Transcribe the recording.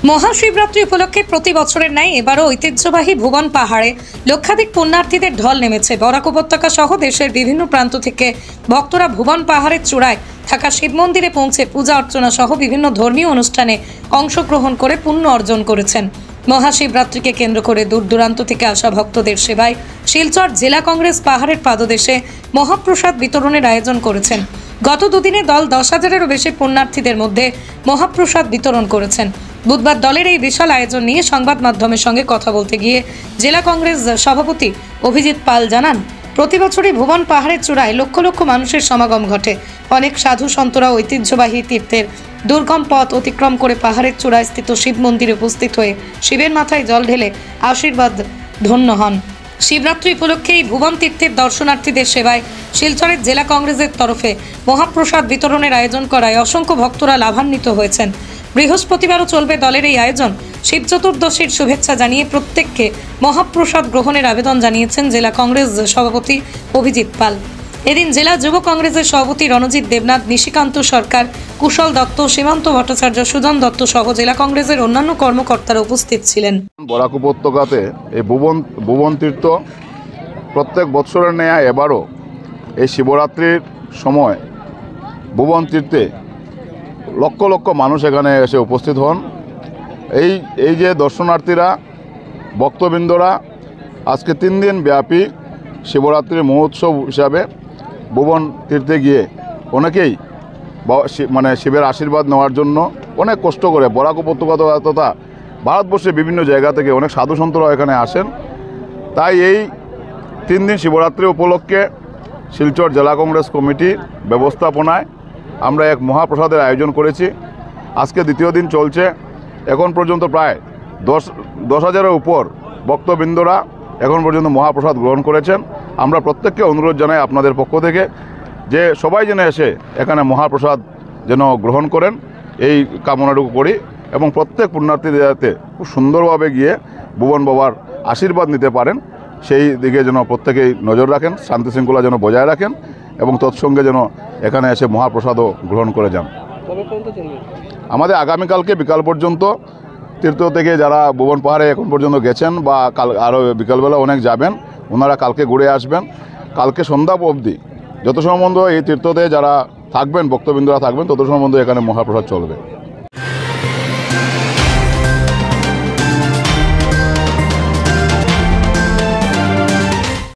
মহাশিবরাত্রি উপলক্ষে প্রতি বছরের ন্যায় এবারও ঐতিহ্যবাহী ভুবন পাহাড়ে লক্ষাধিক পুণ্যার্থীদের ঢল নেমেছে। বরাক উপত্যকা সহ দেশের বিভিন্ন প্রান্ত থেকে ভক্তরা ভুবন পাহাড়ের চূড়ায় থাকা শিব মন্দিরে পৌঁছে পূজা অর্চনা সহ বিভিন্ন ধর্মীয় অনুষ্ঠানে অংশগ্রহণ করে পুণ্য অর্জন করেছেন। মহাশিবরাত্রিকে কেন্দ্র করে দূর দূরান্ত থেকে আসা ভক্তদের সেবায় শিলচর জেলা কংগ্রেস পাহাড়ের পাদদেশে মহাপ্রসাদ বিতরণের আয়োজন করেছেন। গত দুদিনে দল 10,000-এরও বেশি পুণ্যার্থীদের মধ্যে মহাপ্রসাদ বিতরণ করেছেন। বুধবার দলের এই বিশাল আয়োজন নিয়ে সংবাদ মাধ্যমের সঙ্গে কথা বলতে গিয়ে জেলা কংগ্রেস সভাপতি অভিজিৎ পাল জানান, প্রতি বছরই ভুবন পাহাড়ের চূড়ায় লক্ষ লক্ষ মানুষের সমাগম ঘটে। অনেক সাধু সন্তরা ঐতিহ্যবাহী তীর্থের দুর্গম পথ অতিক্রম করে পাহাড়ের চূড়ায় স্থিত শিব মন্দিরে উপস্থিত হয়ে শিবের মাথায় জল ঢেলে আশীর্বাদ ধন্য হন। শিবরাত্রি উপলক্ষে এই ভুবন তীর্থের দর্শনার্থীদের সেবায় শিলচরের জেলা কংগ্রেসের তরফে মহাপ্রসাদ বিতরণের আয়োজন করায় অসংখ্য ভক্তরা লাভান্বিত হয়েছেন। বৃহস্পতিবারও চলবে দলের এই আয়োজন। শিব চতুর্দশীর শুভেচ্ছা জানিয়ে প্রত্যেককে মহাপ্রসাদ গ্রহণের আবেদন জানিয়েছেন জেলা কংগ্রেস সভাপতি অভিজিৎ পাল। এদিন জেলা যুব কংগ্রেসের সভাপতি রণজিৎ দেবনাথ, নিশিকান্ত সরকার, কুশল দত্ত, সীমান্ত ভট্টাচার্য, সুজন দত্ত সহ জেলা কংগ্রেসের অন্যান্য কর্মকর্তারা উপস্থিত ছিলেন। বরাক উপত্যকাতে এই ভুবন তীর্থ প্রত্যেক বছরের ন্যায় এবারও এই শিবরাত্রির সময় ভুবন তীর্থে লক্ষ লক্ষ মানুষ এখানে এসে উপস্থিত হন। এই যে দর্শনার্থীরা ভক্তবৃন্দরা আজকে 3 দিন ব্যাপী শিবরাত্রির মহোৎসব হিসাবে ভুবন তীর্থে গিয়ে অনেকেই শিবের আশীর্বাদ নেওয়ার জন্য অনেক কষ্ট করে বরাক উপত্যকা তথা ভারতবর্ষের বিভিন্ন জায়গা থেকে অনেক সাধু সন্তরা এখানে আসেন। তাই এই 3 দিন শিবরাত্রি উপলক্ষে শিলচর জেলা কংগ্রেস কমিটির ব্যবস্থাপনায় আমরা এক মহাপ্রসাদের আয়োজন করেছি। আজকে দ্বিতীয় দিন চলছে। এখন পর্যন্ত প্রায় 10,000-এর উপর ভক্তবৃন্দরা এখন পর্যন্ত মহাপ্রসাদ গ্রহণ করেছেন। আমরা প্রত্যেককে অনুরোধ জানাই আপনাদের পক্ষ থেকে যে সবাই যেন এসে এখানে মহাপ্রসাদ যেন গ্রহণ করেন, এই কামনাটুকু করি এবং প্রত্যেক পুণ্যার্থীদের যাতে খুব সুন্দরভাবে গিয়ে ভুবন বাবার আশীর্বাদ নিতে পারেন সেই দিকে যেন প্রত্যেকেই নজর রাখেন, শান্তি শৃঙ্খলা যেন বজায় রাখেন এবং তৎসঙ্গে যেন এখানে এসে মহাপ্রসাদও গ্রহণ করে যান। আমাদের আগামীকালকে বিকাল পর্যন্ত তীর্থ থেকে যারা ভুবন পাহাড়ে এখন পর্যন্ত গেছেন বা আরও বিকালবেলা অনেক যাবেন, ওনারা কালকে ঘুরে আসবেন। কালকে সন্ধ্যা অবধি যত সময় এই তীর্থতে যারা থাকবেন ভক্তবৃন্দরা থাকবেন তত সময় এখানে মহাপ্রসাদ চলবে।